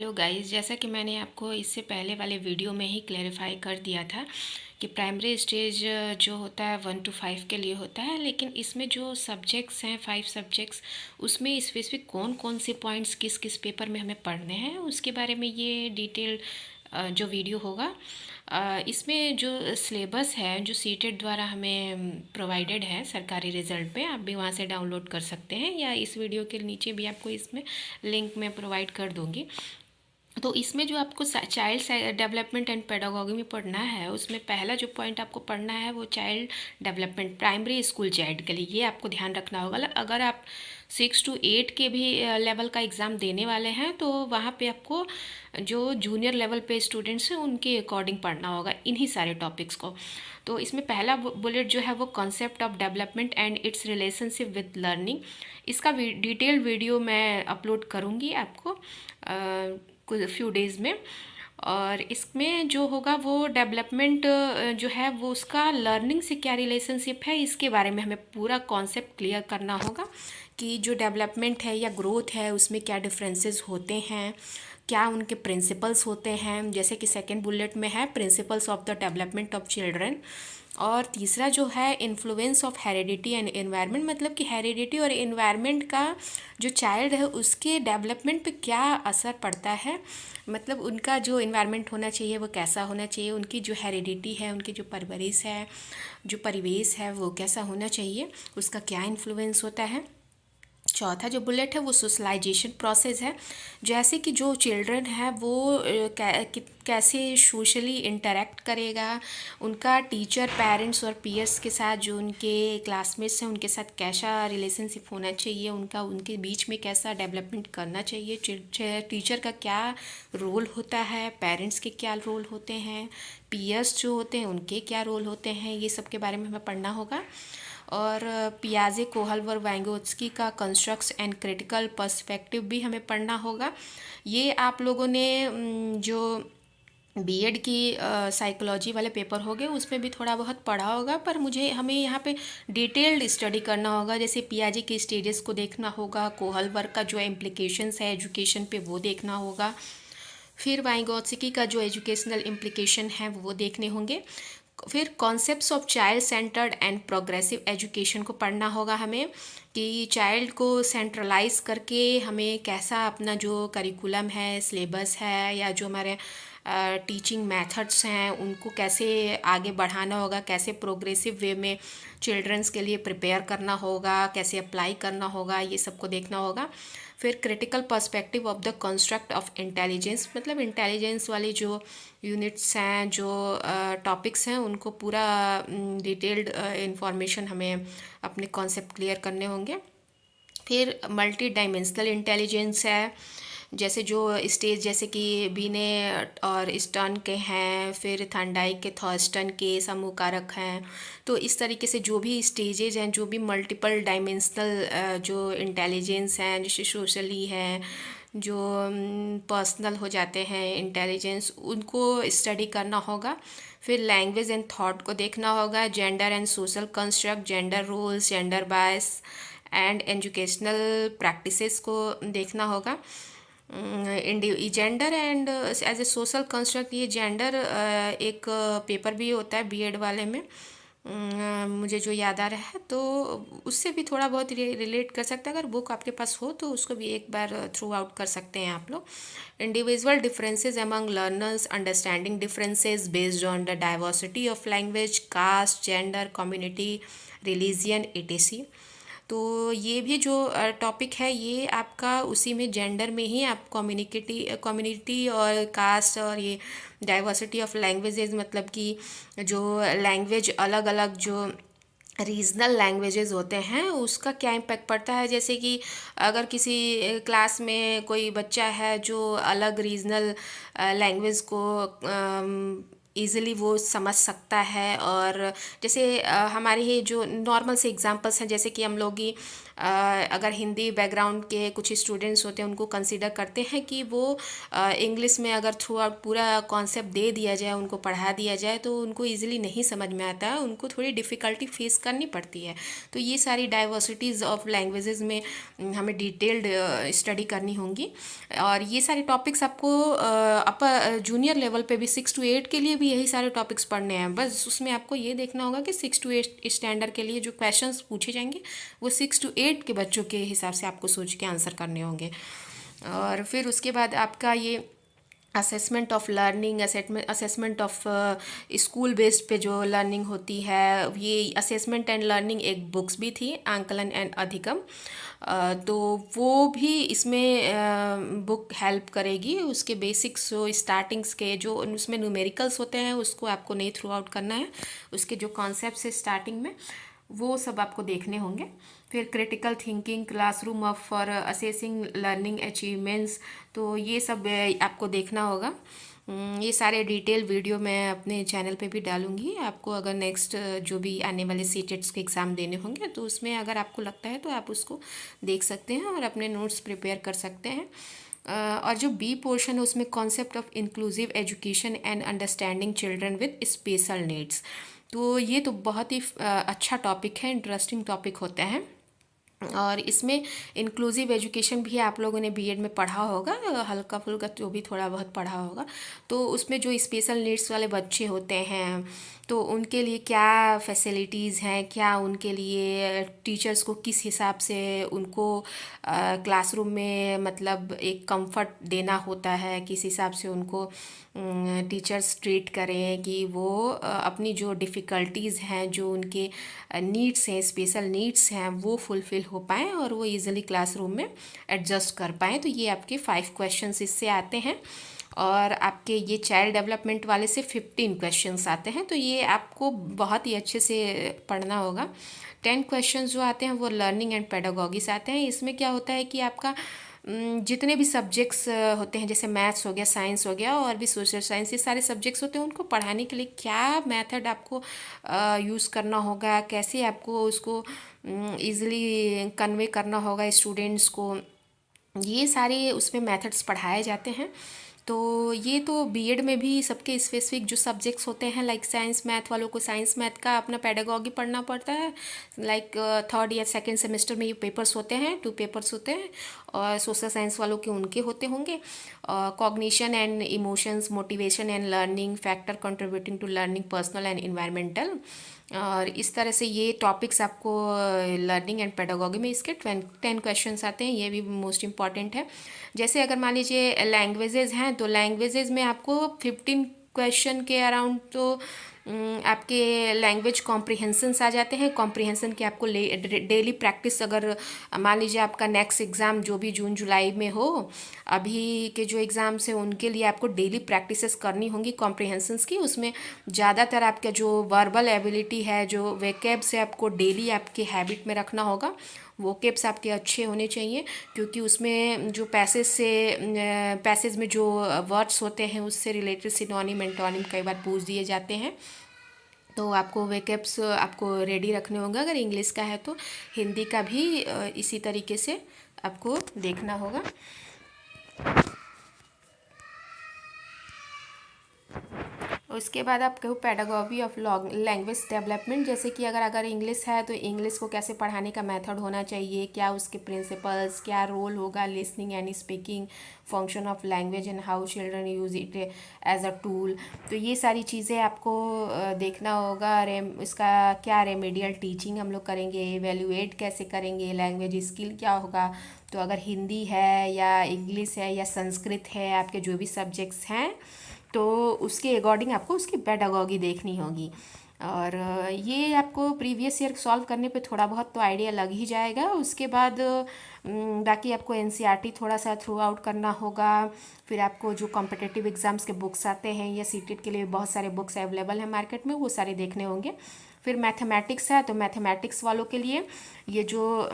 Hello guys, जैसा कि मैंने आपको इससे पहले वाले वीडियो में ही क्लैरिफाई कर दिया था कि प्राइमरी स्टेज जो होता है 1 to 5 के लिए होता है, लेकिन इसमें जो सब्जेक्ट्स हैं 5 सब्जेक्ट्स, उसमें स्पेसिफिक कौन कौन से पॉइंट्स किस किस पेपर में हमें पढ़ने हैं उसके बारे में ये डिटेल जो वीडियो होगा। इसमें जो सिलेबस है जो सीटेट द्वारा हमें प्रोवाइडेड है सरकारी रिज़ल्ट पे, आप भी वहाँ से डाउनलोड कर सकते हैं या इस वीडियो के नीचे भी आपको इसमें लिंक में प्रोवाइड कर दूँगी। तो इसमें जो आपको चाइल्ड डेवलपमेंट एंड पेडागोगी में पढ़ना है, उसमें पहला जो पॉइंट आपको पढ़ना है वो child development primary school child के लिए, ये आपको ध्यान रखना होगा। अगर आप 6 to 8 के भी लेवल का एग्ज़ाम देने वाले हैं तो वहाँ पे आपको जो जूनियर लेवल पे स्टूडेंट्स हैं उनके अकॉर्डिंग पढ़ना होगा इन्हीं सारे टॉपिक्स को। तो इसमें पहला बुलेट जो है वो concept of development and it's relationship with learning, इसका डिटेल्ड वीडियो मैं अपलोड करूँगी आपको कुछ फ्यू डेज़ में। और इसमें जो होगा वो डेवलपमेंट जो है वो उसका लर्निंग से क्या रिलेशनशिप है, इसके बारे में हमें पूरा कॉन्सेप्ट क्लियर करना होगा कि जो डेवलपमेंट है या ग्रोथ है उसमें क्या डिफरेंसेस होते हैं, क्या उनके प्रिंसिपल्स होते हैं। जैसे कि सेकंड बुलेट में है principles of the development of children, और तीसरा जो है influence of heredity and environment, मतलब कि हेरिडिटी और एनवायरनमेंट का जो चाइल्ड है उसके डेवलपमेंट पे क्या असर पड़ता है, मतलब उनका जो एनवायरनमेंट होना चाहिए वो कैसा होना चाहिए, उनकी जो हेरिडिटी है, उनकी जो परवरिश है, जो परिवेश है वो कैसा होना चाहिए, उसका क्या इन्फ्लुएंस होता है। चौथा जो बुलेट है वो सोशलाइजेशन प्रोसेस है, जैसे कि जो चिल्ड्रन है वो कैसे सोशली इंटरेक्ट करेगा, उनका टीचर पेरेंट्स और पीयर्स के साथ, जो उनके क्लासमेट्स हैं उनके साथ कैसा रिलेशनशिप होना चाहिए, उनका उनके बीच में कैसा डेवलपमेंट करना चाहिए, टीचर का क्या रोल होता है, पेरेंट्स के क्या रोल होते हैं, पीयर्स जो होते हैं उनके क्या रोल होते हैं, ये सब के बारे में हमें पढ़ना होगा। और पियाजे कोहलवर वैंगोत्स्की का कंस्ट्रक्ट्स एंड क्रिटिकल पर्सपेक्टिव भी हमें पढ़ना होगा। ये आप लोगों ने जो बीएड की साइकोलॉजी वाले पेपर हो गए उसमें भी थोड़ा बहुत पढ़ा होगा, पर हमें यहाँ पे डिटेल्ड स्टडी करना होगा। जैसे पियाजे के स्टेजेस को देखना होगा, कोहलवर का जो इम्प्लिकेशंस है एजुकेशन पे वो देखना होगा, फिर वाइगोत्स्की का जो एजुकेशनल इम्प्लिकेशन है वो देखने होंगे, फिर concepts of child centred and progressive education को पढ़ना होगा हमें कि चाइल्ड को सेंट्रलाइज करके हमें कैसा अपना जो करिकुलम है, सिलेबस है, या जो हमारे टीचिंग मेथड्स हैं उनको कैसे आगे बढ़ाना होगा, कैसे प्रोग्रेसिव वे में चिल्ड्रंस के लिए प्रिपेयर करना होगा, कैसे अप्लाई करना होगा, ये सबको देखना होगा। फिर critical perspective of the construct of intelligence, मतलब इंटेलिजेंस वाली जो यूनिट्स हैं, जो टॉपिक्स हैं, उनको पूरा डिटेल्ड इंफॉर्मेशन हमें अपने कॉन्सेप्ट क्लियर करने होंगे। फिर मल्टी डायमेंशनल इंटेलिजेंस है, जैसे जो स्टेज जैसे कि बीने और स्टर्न के हैं, फिर थर्नडाइक के, थॉर्स्टन के समूह कारक हैं। तो इस तरीके से जो भी स्टेजेज हैं, जो भी मल्टीपल डायमेंशनल जो इंटेलिजेंस हैं, जैसे सोशली हैं, जो पर्सनल हो जाते हैं इंटेलिजेंस, उनको स्टडी करना होगा। फिर लैंग्वेज एंड थॉट को देखना होगा, gender and social construct, gender roles, gender bias and educational practices को देखना होगा। Gender and as a social construct, ये जेंडर एक पेपर भी होता है बीएड वाले में, मुझे जो याद आ रहा है, तो उससे भी थोड़ा बहुत रिलेट कर सकते हैं। अगर बुक आपके पास हो तो उसको भी एक बार थ्रू आउट कर सकते हैं आप लोग। Individual differences among learners, understanding differences based on the diversity of language, caste, gender, community, religion, etc. तो ये भी जो टॉपिक है ये आपका उसी में जेंडर में ही आप कम्युनिटी और कास्ट और ये डाइवर्सिटी ऑफ लैंग्वेजेस, मतलब कि जो लैंग्वेज अलग अलग जो रीजनल लैंग्वेजेस होते हैं उसका क्या इम्पैक्ट पड़ता है। जैसे कि अगर किसी क्लास में कोई बच्चा है जो अलग रीजनल लैंग्वेज को ईज़िली वो समझ सकता है, और जैसे हमारे ही जो नॉर्मल से एग्जांपल्स हैं, जैसे कि हम लोग की अगर हिंदी बैकग्राउंड के कुछ स्टूडेंट्स होते हैं उनको कंसीडर करते हैं कि वो इंग्लिश में अगर थ्रू आउट पूरा कॉन्सेप्ट दे दिया जाए, उनको पढ़ा दिया जाए तो उनको ईजिली नहीं समझ में आता है, उनको थोड़ी डिफ़िकल्टी फेस करनी पड़ती है। तो ये सारी डाइवर्सिटीज़ ऑफ लैंग्वेजेस में हमें डिटेल्ड स्टडी करनी होंगी। और ये सारे टॉपिक्स आपको अपर जूनियर लेवल पे भी 6 to 8 के लिए भी यही सारे टॉपिक्स पढ़ने हैं। बस उसमें आपको ये देखना होगा कि 6 to 8 स्टैंडर्ड के लिए जो क्वेश्चंस पूछे जाएंगे वो 6 to 8 के बच्चों के हिसाब से आपको सोच के आंसर करने होंगे। और फिर उसके बाद आपका ये assessment of learning, assessment of school based पे जो लर्निंग होती है, ये असेसमेंट एंड लर्निंग एक बुक्स भी थी, आंकलन एंड अधिगम। तो वो भी इसमें बुक हेल्प करेगी। उसके बेसिक्स जो स्टार्टिंग्स के जो उसमें न्यूमेरिकल्स होते हैं उसको आपको नहीं थ्रू आउट करना है, उसके जो कॉन्सेप्ट्स है स्टार्टिंग में वो सब आपको देखने होंगे। फिर critical thinking, classroom of for assessing learning achievements, तो ये सब आपको देखना होगा। ये सारे डिटेल वीडियो मैं अपने चैनल पे भी डालूंगी। आपको अगर नेक्स्ट जो भी आने वाले सीटेट्स के एग्ज़ाम देने होंगे तो उसमें अगर आपको लगता है तो आप उसको देख सकते हैं और अपने नोट्स प्रिपेयर कर सकते हैं। और जो बी पोर्शन है उसमें concept of inclusive education and understanding children with special needs, तो ये तो बहुत ही अच्छा टॉपिक है, इंटरेस्टिंग टॉपिक होता है। और इसमें इंक्लूसिव एजुकेशन भी आप लोगों ने बीएड में पढ़ा होगा, हल्का फुल्का जो भी थोड़ा बहुत पढ़ा होगा। तो उसमें जो स्पेशल नीड्स वाले बच्चे होते हैं तो उनके लिए क्या फैसिलिटीज़ हैं, क्या उनके लिए टीचर्स को किस हिसाब से उनको क्लासरूम में मतलब एक कंफर्ट देना होता है, किस हिसाब से उनको टीचर्स ट्रीट करें कि वो अपनी जो डिफ़िकल्टीज़ हैं, जो उनके नीड्स हैं, स्पेशल नीड्स हैं, वो फुलफ़िल हो पाएँ और वो इजीली क्लासरूम में एडजस्ट कर पाएँ। तो ये आपके 5 क्वेश्चंस इससे आते हैं। और आपके ये चाइल्ड डेवलपमेंट वाले से 15 क्वेश्चंस आते हैं, तो ये आपको बहुत ही अच्छे से पढ़ना होगा। 10 क्वेश्चंस जो आते हैं वो लर्निंग एंड पेडागॉगी से आते हैं। इसमें क्या होता है कि आपका जितने भी सब्जेक्ट्स होते हैं, जैसे मैथ्स हो गया, साइंस हो गया और भी सोशल साइंस, ये सारे सब्जेक्ट्स होते हैं, उनको पढ़ाने के लिए क्या मेथड आपको यूज़ करना होगा, कैसे आपको उसको ईज़िली कन्वे करना होगा स्टूडेंट्स को, ये सारे उसमें मेथड्स पढ़ाए जाते हैं। तो ये तो बीएड में भी सबके स्पेसिफिक जो सब्जेक्ट्स होते हैं, लाइक साइंस मैथ वालों को साइंस मैथ का अपना पेडागॉगी पढ़ना पड़ता है। लाइक 3rd या 2nd सेमेस्टर में ये पेपर्स होते हैं, 2 पेपर्स होते हैं। और सोशल साइंस वालों के उनके होते होंगे cognition and emotions, motivation and learning, factor contributing to learning, personal and environmental. और इस तरह से ये टॉपिक्स आपको लर्निंग एंड पेडागॉगी में इसके 10 क्वेश्चंस आते हैं, ये भी मोस्ट इम्पॉर्टेंट है। जैसे अगर मान लीजिए लैंग्वेजेस हैं तो लैंग्वेजेस में आपको 15 क्वेश्चन के अराउंड तो आपके लैंग्वेज कॉम्प्रिहेंसन्स आ जाते हैं। कॉम्प्रिहेंसन की आपको डेली प्रैक्टिस, अगर मान लीजिए आपका नेक्स्ट एग्ज़ाम जो भी जून जुलाई में हो, अभी के जो एग्ज़ाम्स हैं उनके लिए आपको डेली प्रैक्टिसेस करनी होंगी कॉम्प्रिहेंसन्स की। उसमें ज़्यादातर आपका जो वर्बल एबिलिटी है, जो वेकेब्स है, आपको डेली आपके हैबिट में रखना होगा। वोकेब्स आपके अच्छे होने चाहिए, क्योंकि उसमें जो पैसेज में जो वर्ड्स होते हैं उससे रिलेटेड सिनोनिम एंटोनिम कई बार पूछ दिए जाते हैं। तो आपको वेकेब्स आपको रेडी रखने होंगे। अगर इंग्लिश का है तो हिंदी का भी इसी तरीके से आपको देखना होगा। उसके बाद आप कहो पेडागॉगी ऑफ लैंग्वेज डेवलपमेंट, जैसे कि अगर इंग्लिश है तो इंग्लिश को कैसे पढ़ाने का मेथड होना चाहिए, क्या उसके प्रिंसिपल्स, क्या रोल होगा listening and speaking, function of language and how children use it as a tool. तो ये सारी चीज़ें आपको देखना होगा। इसका क्या रेमेडियल टीचिंग हम लोग करेंगे, एवेल्युएट कैसे करेंगे, लैंग्वेज स्किल क्या होगा। तो अगर हिंदी है या इंग्लिश है या संस्कृत है, आपके जो भी सब्जेक्ट्स हैं तो उसके अकॉर्डिंग आपको उसकी पेडागॉगी देखनी होगी। और ये आपको प्रीवियस ईयर सॉल्व करने पे थोड़ा बहुत तो आइडिया लग ही जाएगा। उसके बाद बाकी आपको एनसीईआरटी थोड़ा सा थ्रू आउट करना होगा। फिर आपको जो कॉम्पिटिटिव एग्ज़ाम्स के बुक्स आते हैं या सीटेट के लिए बहुत सारे बुक्स अवेलेबल हैं मार्केट में, वो सारे देखने होंगे। फिर मैथमेटिक्स है तो मैथमेटिक्स वालों के लिए ये जो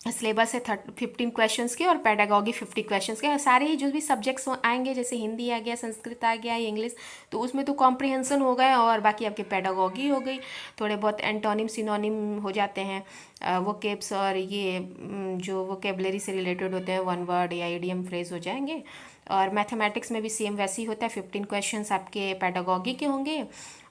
सिलेबस है 15 क्वेश्चंस के और पेडागॉगी 50 क्वेश्चंस के। सारे ही जो भी सब्जेक्ट्स आएंगे, जैसे हिंदी आ गया, संस्कृत आ गया, इंग्लिश, तो उसमें तो कॉम्प्रिहेंसन हो गए और बाकी आपके पेडागॉगी हो गई। थोड़े बहुत एंटोनिम सिनोनिम हो जाते हैं, वोकेब्स और ये जो वोकेबलरी से रिलेटेड होते हैं, वन वर्ड या इडियम फ्रेज हो जाएंगे। और मैथमेटिक्स में भी सेम वैसे ही होता है, 15 क्वेश्चंस आपके पेडागॉगी के होंगे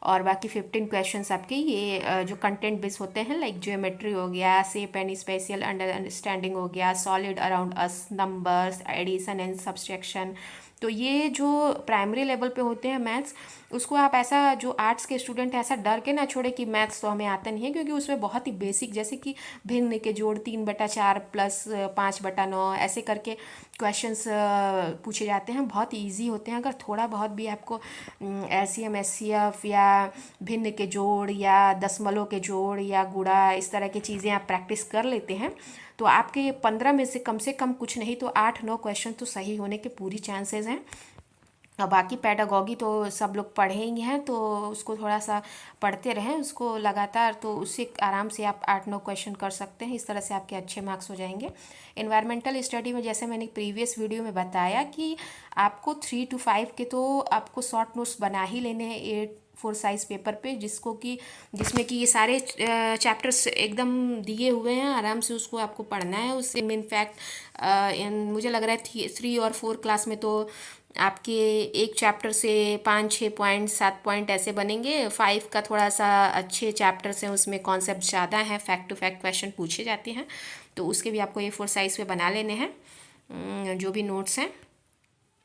और बाकी 15 क्वेश्चंस आपके ये जो कंटेंट बेस होते हैं, लाइक ज्योमेट्री हो गया, शेप एंड स्पेशियल अंडरस्टैंडिंग हो गया, solid around us, numbers, addition and subtraction. तो ये जो प्राइमरी लेवल पे होते हैं मैथ्स, उसको आप ऐसा, जो आर्ट्स के स्टूडेंट हैं, ऐसा डर के ना छोड़े कि मैथ्स तो हमें आता नहीं है, क्योंकि उसमें बहुत ही बेसिक, जैसे कि भिन्न के जोड़ 3/4 प्लस 5/9 ऐसे करके क्वेश्चंस पूछे जाते हैं, बहुत ईजी होते हैं। अगर थोड़ा बहुत भी आपको एलसीएम एचसीएफ या भिन्न के जोड़ या दशमलव के जोड़ या गुणा, इस तरह की चीज़ें आप प्रैक्टिस कर लेते हैं, तो आपके 15 में से कम कुछ नहीं तो 8-9 क्वेश्चन तो सही होने के पूरी चांसेस हैं। और बाकी पेडागॉगी तो सब लोग पढ़े ही हैं, तो उसको थोड़ा सा पढ़ते रहें उसको लगातार, तो उससे आराम से आप 8-9 क्वेश्चन कर सकते हैं। इस तरह से आपके अच्छे मार्क्स हो जाएंगे। इन्वायरमेंटल स्टडी में जैसे मैंने प्रीवियस वीडियो में बताया कि आपको 3 to 5 के तो आपको शॉर्ट नोट्स बना ही लेने हैं 8-4 साइज पेपर पे, जिसमें कि ये सारे चैप्टर्स एकदम दिए हुए हैं, आराम से उसको आपको पढ़ना है। उससे इनफैक्ट मुझे लग रहा है 3 और 4 क्लास में तो आपके एक चैप्टर से 5-6 पॉइंट 7 पॉइंट ऐसे बनेंगे। 5 का थोड़ा सा अच्छे चैप्टर्स हैं, उसमें कॉन्सेप्ट ज़्यादा हैं, फैक्ट टू फैक्ट क्वेश्चन पूछे जाते हैं, तो उसके भी आपको A4 साइज़ पे बना लेने हैं जो भी नोट्स हैं।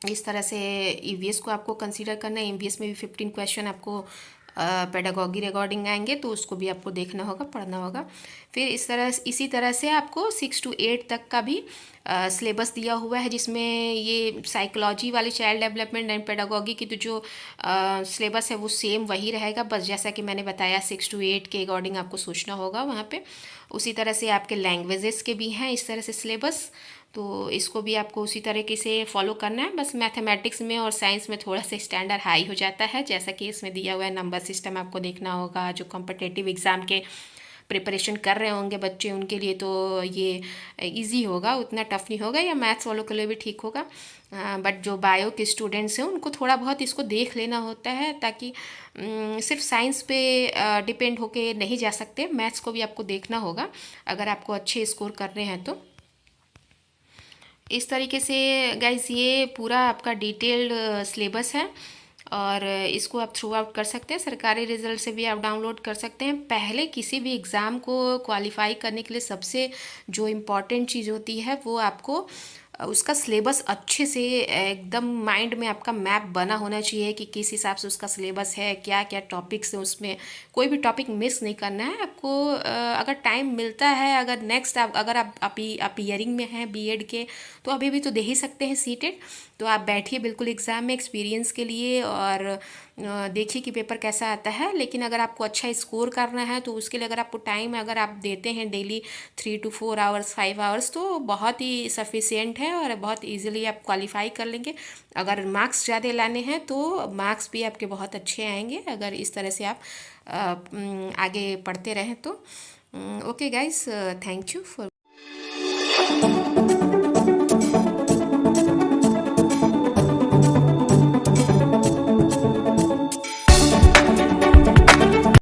इस तरह से ईवीएस को आपको कंसीडर करना है। ईवीएस में भी 15 क्वेश्चन आपको पेडागॉगी रिगार्डिंग आएंगे, तो उसको भी आपको देखना होगा, पढ़ना होगा। फिर इसी तरह से आपको 6 to 8 तक का भी सिलेबस दिया हुआ है, जिसमें ये साइकोलॉजी वाले चाइल्ड डेवलपमेंट एंड पेडागॉगी की तो जो सिलेबस है वो सेम वही रहेगा, बस जैसा कि मैंने बताया 6 to 8 के अकॉर्डिंग आपको सोचना होगा वहाँ पे। उसी तरह से आपके लैंग्वेजेस के भी हैं इस तरह से सिलेबस, तो इसको भी आपको उसी तरीके से फॉलो करना है। बस मैथमेटिक्स में और साइंस में थोड़ा सा स्टैंडर्ड हाई हो जाता है, जैसा कि इसमें दिया हुआ है। नंबर सिस्टम आपको देखना होगा, जो कॉम्पिटिटिव एग्ज़ाम के प्रिपरेशन कर रहे होंगे बच्चे, उनके लिए तो ये इजी होगा, उतना टफ नहीं होगा, या मैथ्स वालों के लिए भी ठीक होगा। बट जो बायो के स्टूडेंट्स हैं उनको थोड़ा बहुत इसको देख लेना होता है, ताकि सिर्फ साइंस पे डिपेंड होके नहीं जा सकते, मैथ्स को भी आपको देखना होगा अगर आपको अच्छे स्कोर करने हैं तो। इस तरीके से गाइस ये पूरा आपका डिटेल्ड सिलेबस है और इसको आप थ्रू आउट कर सकते हैं। सरकारी रिजल्ट से भी आप डाउनलोड कर सकते हैं। पहले किसी भी एग्ज़ाम को क्वालिफाई करने के लिए सबसे जो इम्पॉर्टेंट चीज़ होती है वो आपको उसका सिलेबस अच्छे से एकदम माइंड में आपका मैप बना होना चाहिए कि किस हिसाब से उसका सिलेबस है, क्या क्या टॉपिक्स हैं, उसमें कोई भी टॉपिक मिस नहीं करना है आपको। अगर टाइम मिलता है, अगर नेक्स्ट अगर आप अपीयरिंग में हैं बीएड के, तो अभी भी तो दे ही सकते हैं सीटेट, तो आप बैठिए बिल्कुल एग्ज़ाम में एक्सपीरियंस के लिए और देखिए कि पेपर कैसा आता है। लेकिन अगर आपको अच्छा स्कोर करना है तो उसके लिए अगर आपको टाइम अगर आप देते हैं डेली 3 to 4 आवर्स 5 आवर्स, तो बहुत ही सफिशिएंट है और बहुत इजीली आप क्वालिफाई कर लेंगे। अगर मार्क्स ज़्यादा लाने हैं तो मार्क्स भी आपके बहुत अच्छे आएंगे, अगर इस तरह से आप आगे पढ़ते रहें तो। Okay guys, thank you for